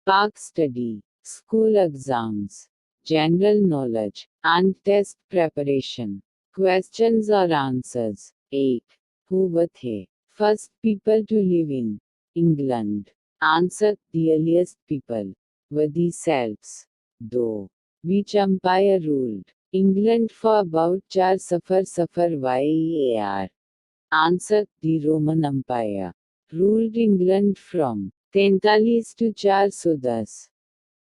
spark study, school exams, general knowledge, and test preparation. Questions or answers. 8. Who were they? First people to live in England. Answer. The earliest people were the Celts. Though. Which empire ruled England for about 400 year? Answer. The Roman Empire ruled England from 43 to 410.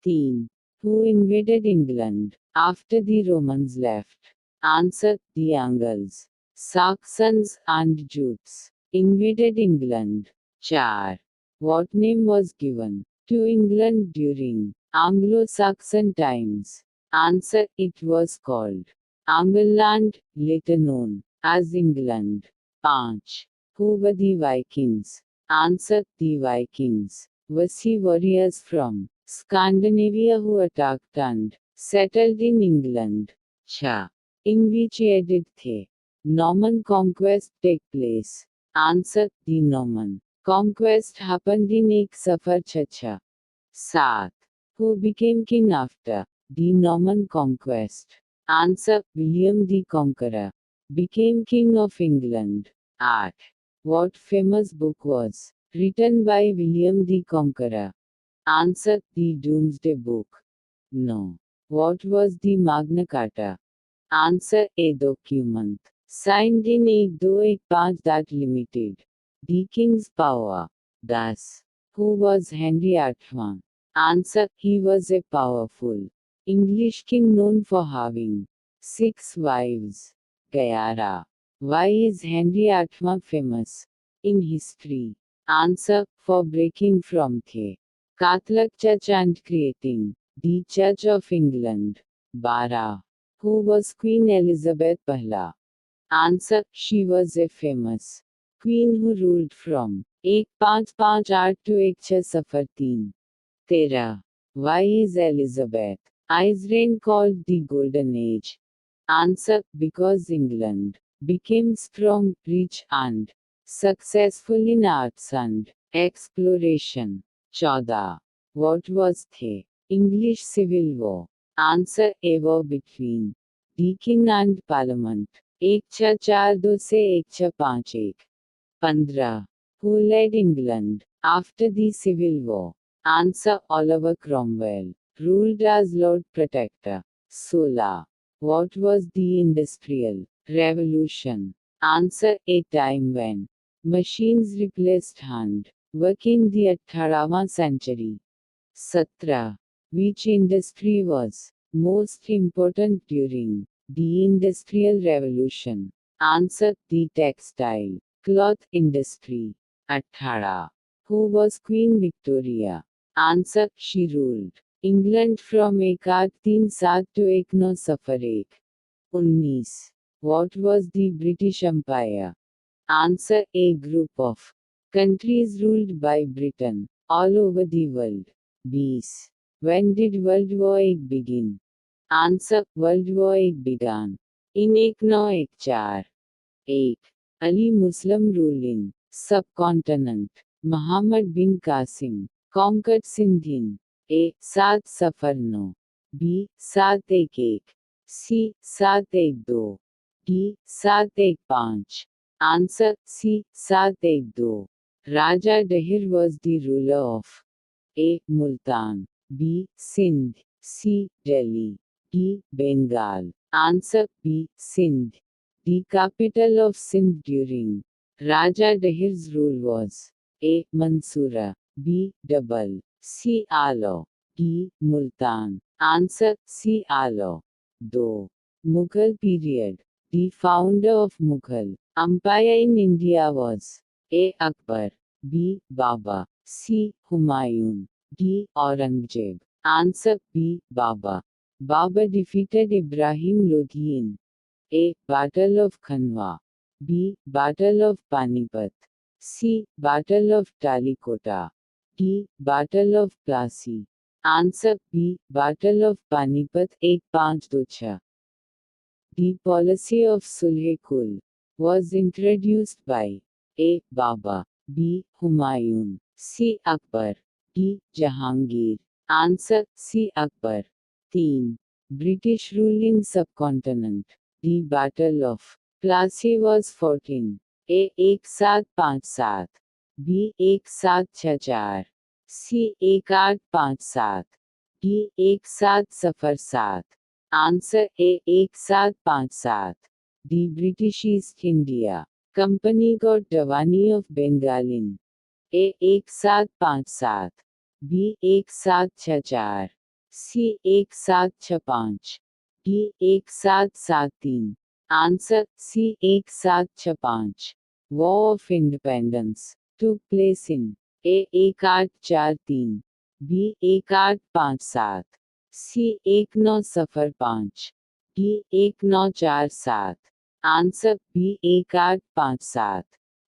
3. Who invaded England after the Romans left? Answer. The Angles, Saxons, and Jutes invaded England. 4. What name was given to England during Anglo-Saxon times? Answer. It was called Angleland, later known as England. 5. Who were the Vikings? Answer. The Vikings were sea warriors from Scandinavia who attacked and settled in England. 6. In which year did the Norman conquest take place? Answer. The Norman conquest happened in 166. 7. Who became king after the Norman conquest? Answer. William the Conqueror became king of England. 8. What famous book was written by William the Conqueror? Answer. The Doomsday Book. 9. What was the Magna Carta? Answer. A document signed in 1215 that limited the king's power. 10. Who was Henry VIII? Answer. He was a powerful English king known for having 6 wives. 11. Why is Henry VIII famous in history? Answer. For breaking from the Catholic Church and creating the Church of England. 12. Who was Queen Elizabeth I? Answer. She was a famous queen who ruled from 1558 to 1603. 13. Why is Elizabeth I's reign called the Golden Age? Answer. Because England became strong, rich, and successful in arts and exploration. 14. What was the English Civil War? Answer. A war between the king and parliament. 1642 से 1651. 15. Who led England after the Civil War? Answer. Oliver Cromwell ruled as Lord Protector. 16. What was the Industrial Revolution? Answer. A time when machines replaced hand work in the 18th century. 17. Which industry was most important during the Industrial Revolution? Answer. The textile cloth industry. 18. Who was Queen Victoria? Answer. She ruled England from 1837 to 1901. 19. What was the British Empire? Answer. A group of countries ruled by Britain all over the world. 20. When did World War I begin? Answer. World War I began in 1914. 8. Ali Muslim rule in subcontinent. Muhammad bin Qasim conquered Sindh in A. 7 B. 711 C. 712 D. 715. Answer. C. 712. Raja Dahir was the ruler of A. Multan B. Sindh C. Delhi D. Bengal. Answer. B. Sindh. The capital of Sindh during Raja Dahir's rule was A. Mansoura B. Double C. Alo D. Multan. Answer. C. Alo. 2. Mughal period. The founder of Mughal Empire in India was A. Akbar B. Baba C. Humayun D. Aurangzeb. Answer. B. Baba. Baba defeated Ibrahim Lodhi in A. Battle of Khanwa B. Battle of Panipat C. Battle of Talikota D. Battle of Plassey. Answer. B. Battle of Panipat 1526. The policy of Sulh-e-Kul was introduced by A. Baba B. Humayun C. Akbar D. Jahangir answer C Akbar. 3. British rule in subcontinent. The Battle of Plassey was 14. A 1757, B 1764, C 1857, D 1707। Answer A 1757। The British East India Company got Davani of Bengal in A 1757, B 1764, C 1765, D 1773। Answer C 1765। War of Independence took place in A 1843, B 1857, C 1905, D 1947। Answer B 1857।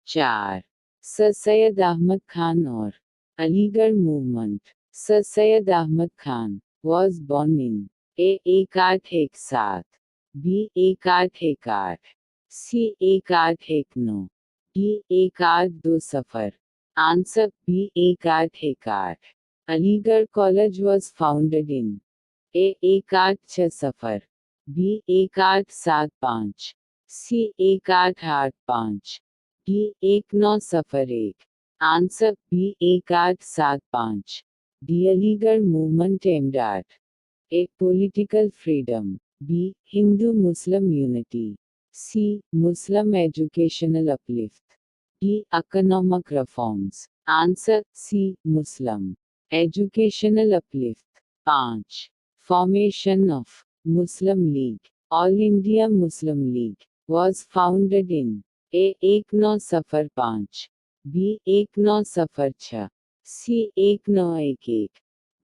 4. Sir Syed Ahmad Khan और Aligarh movement. Sir Syed Ahmad Khan was born in A 1817, B 1818, C 1819, D 1820। Answer B 1818। Aligarh college was founded in A 1860, B 1875, C 1885, D 1901। Answer B 1875। The Aligarh movement aimed at A. Political freedom, B. Hindu-Muslim unity, C. Muslim educational uplift, D. Economic reforms। Answer C. Muslim educational uplift। 5. Formation of Muslim League। All India Muslim League was founded in A 1905, B 1906, C 1911,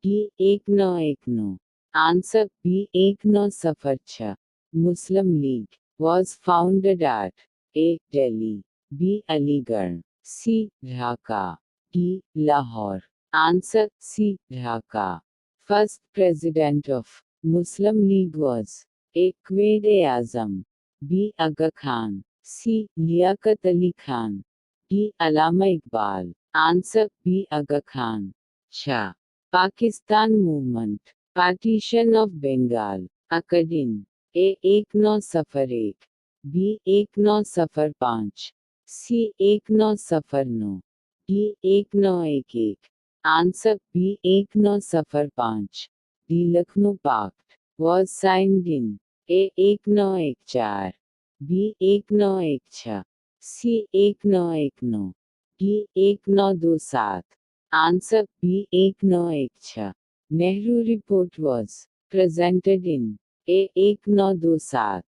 D 1919। Answer B 1906। Muslim League was founded at A. Delhi, B. Aligarh, C. Dhaka, D. Lahore। Answer C. Dhaka। First president of Muslim League was A. Quaid-e-Azam, B. Aga Khan, C. Liaquat Ali Khan, D. Allama Iqbal। Answer B aga Khan। 6. Pakistan movement Partition of Bengal occurred in A 1901, B 1905, C 1909, D 1911। Answer B 1905। The Lucknow Pact was signed in A 1914, B 1916, C 1919, D 1927। Answer B 1916। Nehru report was presented in A 1927,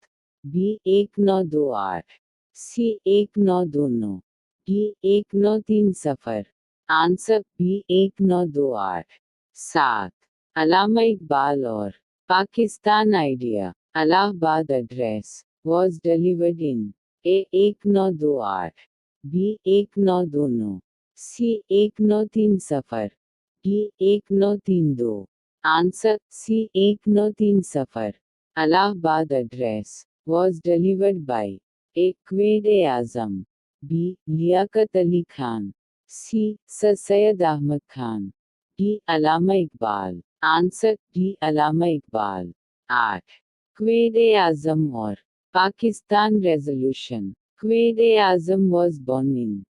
B 1928, C 1929, D 1930। Answer B 1928। 7. Allama Iqbal और Pakistan idea Allahabad address was delivered in A 1928, B 1929, C 1930, D 1932। Answer C 1930। Allahabad address was delivered by A. Quaid-e-Azam, B. Liaquat Ali Khan, C. Sir Syed Ahmad Khan, D. Allama Iqbal। Answer D. Allama Iqbal। 8. Quaid-e-Azam और Pakistan resolution Quaid-e-Azam was born in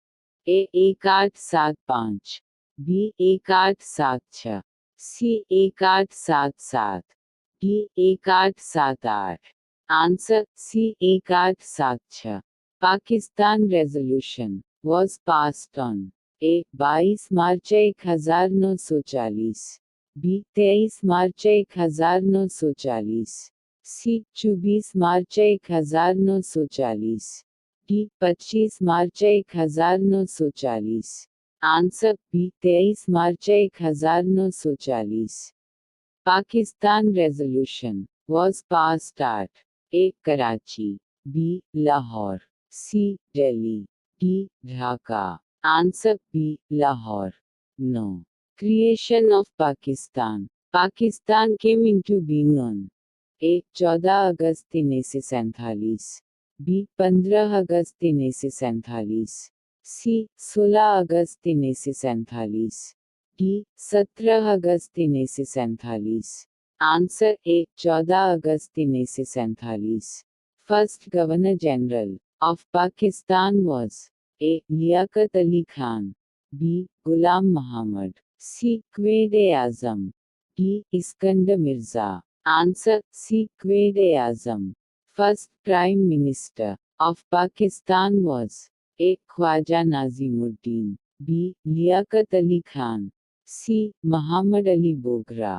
A 1875, B 1876, C 1877, D 1878। Answer C 1876। Pakistan resolution was passed on A 22 March 1940, B 23 March 1940, C 24 March 1940, D 25 March 1940। Answer B 23 March 1940। Pakistan resolution was passed at A. Karachi, B. Lahore, C. Delhi, D. Dhaka। Answer B Lahore. 9. Creation of Pakistan Pakistan came into being on A. 14 August 1947, B. 15 August 1947, C. 16 August 1947, D 17 August 1947। Answer A 14 August 1947। First governor general of Pakistan was A Liaquat Ali Khan, B Ghulam Mohammad, C Quaid e Azam, D Iskander Mirza. Answer C Quaid e Azam. First prime minister of Pakistan was A Khwaja Nazimuddin, B Liaquat Ali Khan, C Mohammad Ali Bogra,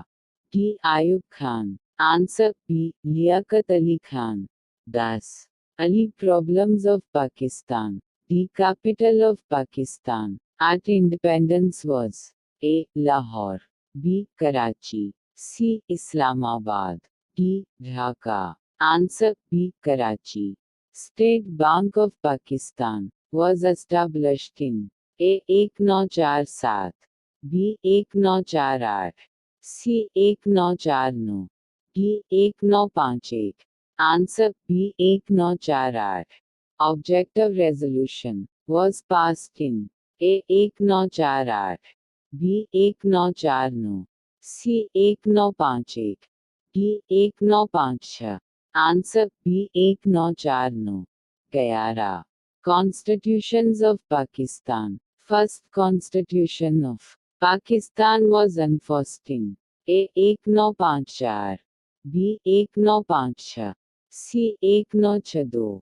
D Ayub Khan. Answer B Liaquat Ali Khan. 10. Ali problems of Pakistan. The capital of Pakistan at independence was A. Lahore, B. Karachi, C. Islamabad, D. Dhaka. Answer B. Karachi. State Bank of Pakistan was established in A. 1947, B. 1948, C. 1949, D. 1951। Answer B. 1948। Objective resolution was passed in A. 1948, B. 1949, C. 1951, D. 1956। Answer B. 1949। 11. Constitutions of Pakistan. First Constitution of Pakistan was enforced in A. 1954, B. 1956, C. 1962,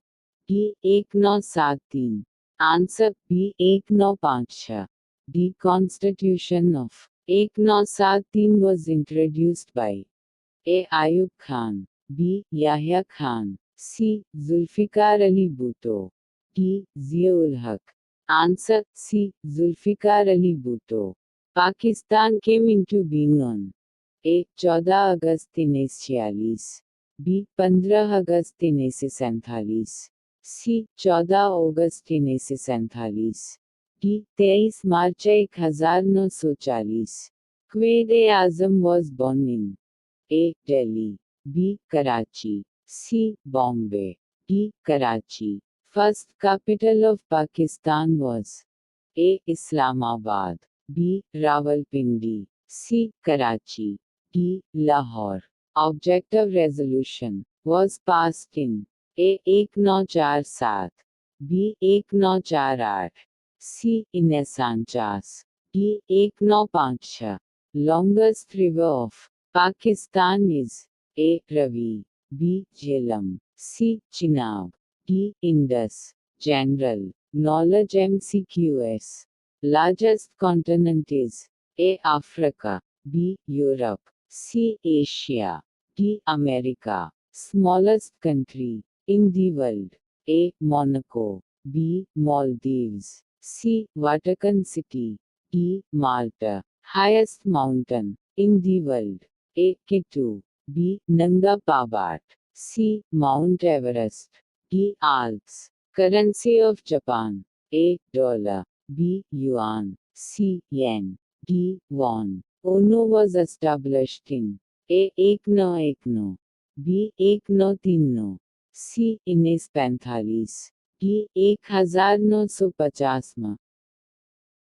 D. 1973। Answer B. 1956। The Constitution of 1973 was introduced by A. Ayub Khan, B. Yahya Khan, C. Zulfikar Ali Bhutto, D. Ziaul Haq। Answer C. Zulfikar Ali Bhutto। Pakistan came into being on A. 14 August 1946, B. 15 August 1947, C. 14 August 1947, D. 23 March 1940। Quaid e Azam was born in A. Delhi, B. Karachi, C. Bombay, D. Karachi। First capital of Pakistan was A. Islamabad, B. Rawalpindi, C. Karachi, D. Lahore। Objective resolution was passed in A. 1947, B. 1948, C. 1949, D. 1956। Longest river of Pakistan is A. Ravi, B. Jhelum, C. Chenab, D. Indus। General knowledge MCQS. Largest continent is A. Africa, B. Europe, C. Asia, D. America। Smallest country in the world A. Monaco, B. Maldives, C. Vatican City, D. Malta। Highest mountain in the world A. K2, B. Nanga Parbat, C. Mount Everest, D. Alps। Currency of Japan A. Dollar, B. Yuan, C. Yen, D. Won। ONU was established in A. 1919, B. 1939, C. 1945, D. 1950 में